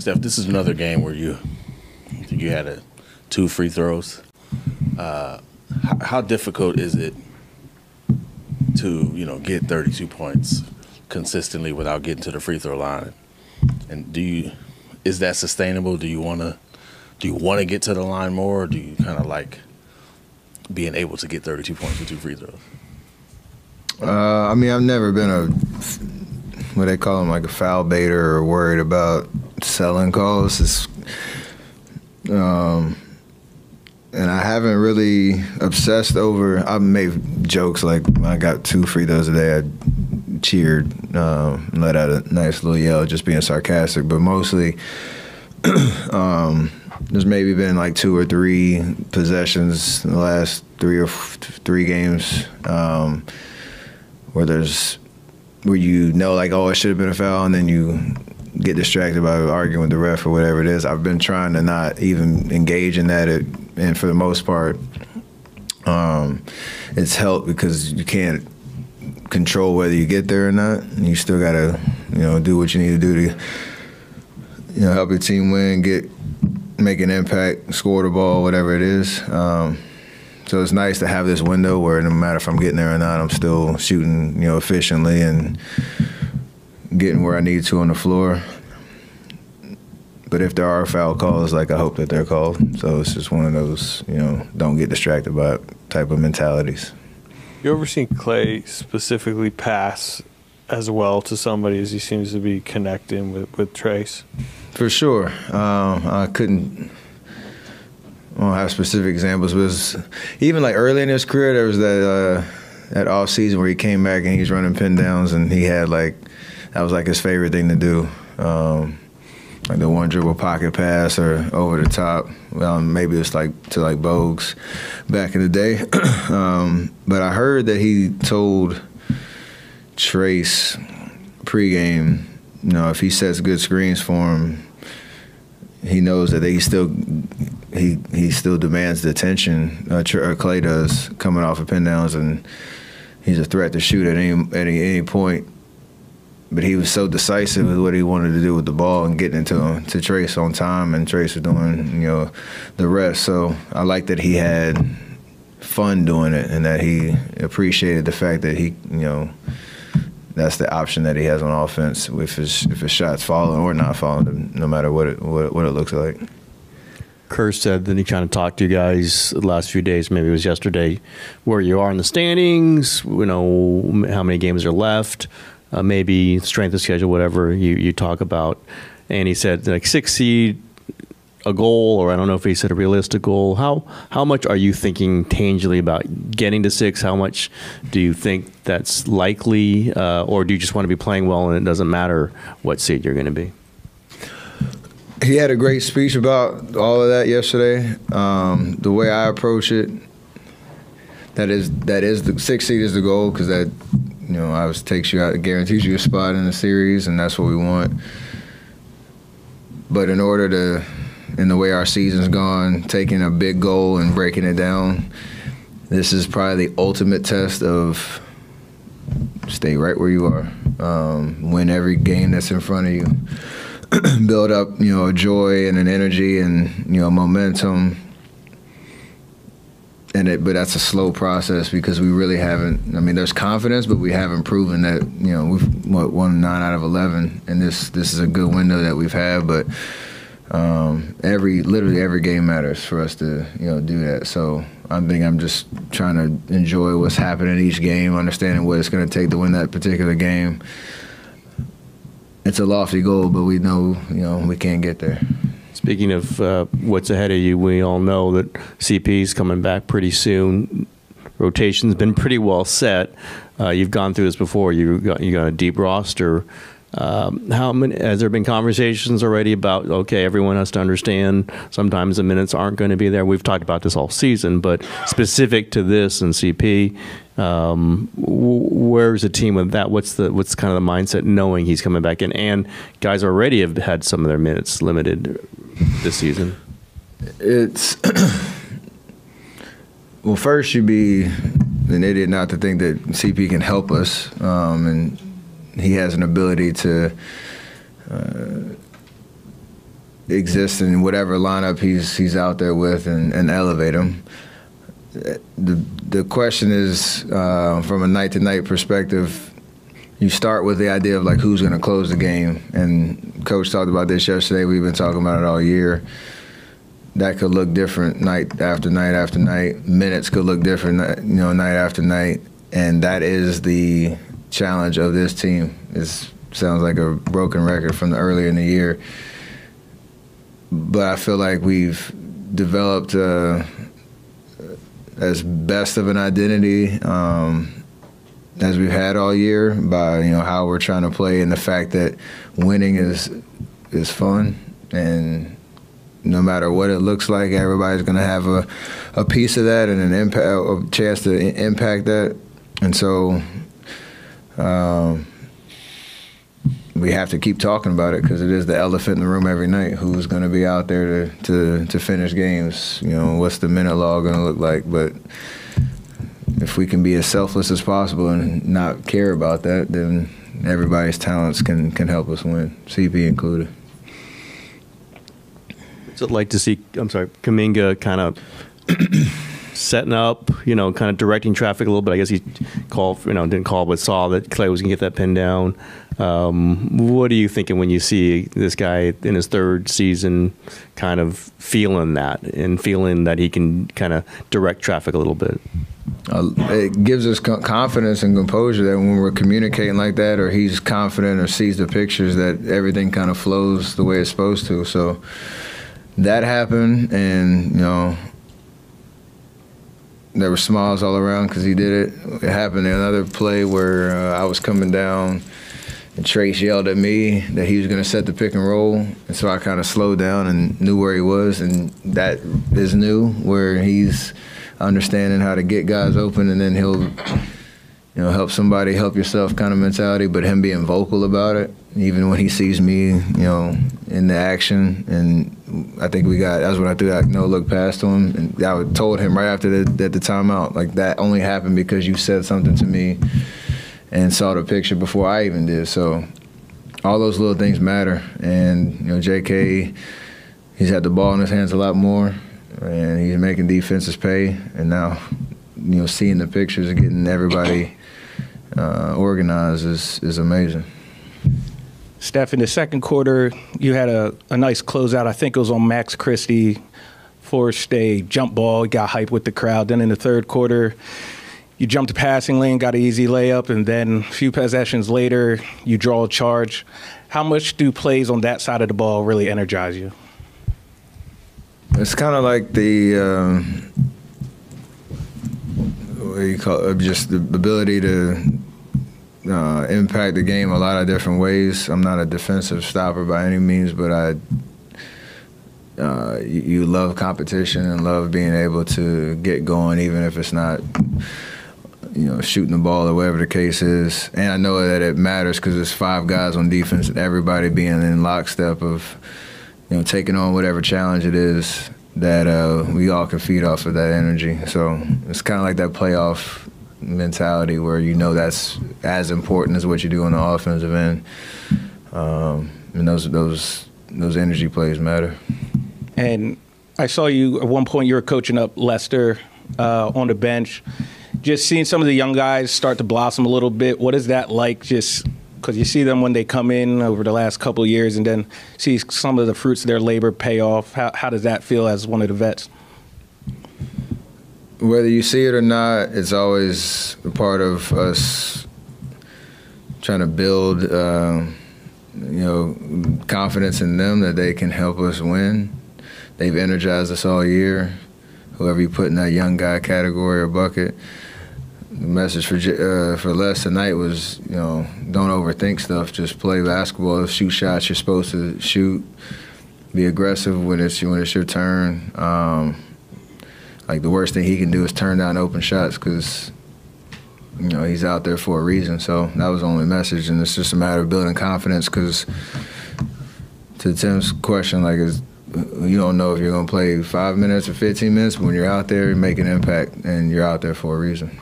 Steph, this is another game where you had 2 free throws. How difficult is it to get 32 points consistently without getting to the free throw line? And is that sustainable? Do you want to get to the line more, or do you kind of like being able to get 32 points with 2 free throws? I mean, I've never been what they call them, like a foul baiter, or worried about selling calls. And I haven't really obsessed over. I've made jokes like when I got 2 free throws today, I cheered, and let out a nice little yell, just being sarcastic. But mostly, there's maybe been like 2 or 3 possessions in the last 3 games where like, oh, it should have been a foul, and then you get distracted by arguing with the ref or whatever it is. I've been trying to not even engage in that, and for the most part, it's helped because you can't control whether you get there or not. And you still gotta, do what you need to do to, help your team win, make an impact, score the ball, whatever it is. So it's nice to have this window where no matter if I'm getting there or not, I'm still shooting, efficiently and getting where I need to on the floor. But if there are foul calls, like, I hope that they're called. So it's just one of those, don't get distracted by it type of mentalities. You ever seen Klay specifically pass as well to somebody as he seems to be connecting with Trace? For sure. I don't have specific examples, but even like early in his career, there was that off season where he came back and he's running pin downs, and he had that was like his favorite thing to do. Like the one dribble pocket pass or over the top. Maybe it's like to like Bogues back in the day. But I heard that he told Trace pregame, if he sets good screens for him, he knows that he still demands the attention. Klay does, coming off of pin downs, and he's a threat to shoot at any point. But he was so decisive with what he wanted to do with the ball and getting to Trace on time, and Trace was doing the rest. So I like that he had fun doing it, and that he appreciated the fact that he that's the option that he has on offense if his shot's falling or not falling, no matter what it looks like. Kerr said that he kind of talked to you guys the last few days, maybe it was yesterday, where you are in the standings, how many games are left, maybe strength of schedule, whatever you talk about. And he said, like, 6 seed, a goal, or I don't know if he said a realistic goal. How much are you thinking tangibly about getting to 6? How much do you think that's likely, or do you just want to be playing well and it doesn't matter what seed you're going to be? He had a great speech about all of that yesterday. The way I approach it, that is the 6 seed is the goal, because that obviously takes you out, it guarantees you a spot in the series, and that's what we want. But in order to, in the way our season's gone, taking a big goal and breaking it down, this is probably the ultimate test of stay right where you are, win every game that's in front of you, build up a joy and an energy and momentum. But that's a slow process, because we really haven't. I mean, there's confidence, but we haven't proven that. We've won 9 out of 11, and this is a good window that we've had. But literally every game matters for us to do that. So I think I'm just trying to enjoy what's happening each game, understanding what it's going to take to win that particular game. It's a lofty goal, but we know we can't get there. Speaking of what's ahead of you, we all know that CP's coming back pretty soon. Rotation's been pretty well set. You've gone through this before. You got a deep roster. Has there been conversations already about, okay, everyone has to understand sometimes the minutes aren't going to be there? We've talked about this all season, but specific to this and CP, where's the team with that? What's kind of the mindset knowing he's coming back in? And guys already have had some of their minutes limited this season. It's well, first you'd be an idiot not to think that CP can help us, and he has an ability to exist in whatever lineup he's out there with and elevate him. The question is, from a night-to-night perspective, you start with the idea of like who's going to close the game, and Coach talked about this yesterday. We've been talking about it all year. That could look different night after night after night. Minutes could look different, night after night, and that is the challenge of this team. It sounds like a broken record from the earlier in the year, but I feel like we've developed as best of an identity as we've had all year by how we're trying to play, and the fact that winning is fun, and no matter what it looks like, everybody's going to have a piece of that and an impact, a chance to impact that, and so we have to keep talking about it because it is the elephant in the room every night. Who's going to be out there to finish games? What's the minute log going to look like? But if we can be as selfless as possible and not care about that, then everybody's talents can help us win, CP included. So I'd like to see, Kuminga kind of setting up, kind of directing traffic a little bit. I guess he called, didn't call, but saw that Klay was going to get that pin down. What are you thinking when you see this guy in his third season kind of feeling that and feeling that he can kind of direct traffic a little bit? It gives us confidence and composure that when we're communicating like that, or he's confident or sees the pictures, that everything kind of flows the way it's supposed to. So that happened, and, there were smiles all around because he did it. It happened in another play where I was coming down, and Trace yelled at me that he was going to set the pick and roll, and so I kind of slowed down and knew where he was, and that is new, where he's understanding how to get guys open, and then he'll, help somebody, help yourself kind of mentality, but him being vocal about it, even when he sees me, in the action. And I think that's when I threw that no-look pass to him, and I told him right after the timeout, like, that only happened because you said something to me and saw the picture before I even did. So all those little things matter. And, JK, he's had the ball in his hands a lot more, and he's making defenses pay. And now, seeing the pictures and getting everybody organized is amazing. Steph, in the second quarter, you had a nice closeout. I think it was on Max Christie, forced a jump ball, got hyped with the crowd. Then in the third quarter, you jumped the passing lane, got an easy layup, and then a few possessions later, you draw a charge. How much do plays on that side of the ball really energize you? It's kind of like the what do you call it? Just the ability to impact the game a lot of different ways. I'm not a defensive stopper by any means, but you love competition and love being able to get going, even if it's not, shooting the ball or whatever the case is. And I know that it matters because there's 5 guys on defense and everybody being in lockstep of, taking on whatever challenge it is that we all can feed off of that energy. So it's kind of like that playoff mentality where that's as important as what you do on the offensive end. And those energy plays matter. And I saw you at one point, you were coaching up Leicester on the bench. Just seeing some of the young guys start to blossom a little bit, what is that like, just because you see them when they come in over the last couple of years and then see some of the fruits of their labor pay off? How does that feel as one of the vets? Whether you see it or not, it's always a part of us trying to build, confidence in them that they can help us win. They've energized us all year. Whoever you put in that young guy category or bucket. The message for Les tonight was, don't overthink stuff. Just play basketball, shoot shots you're supposed to shoot. Be aggressive when it's your turn. Like, the worst thing he can do is turn down open shots because, he's out there for a reason. So that was the only message, and it's just a matter of building confidence because, to Tim's question, like, you don't know if you're going to play 5 minutes or 15 minutes, but when you're out there, you make an impact, and you're out there for a reason.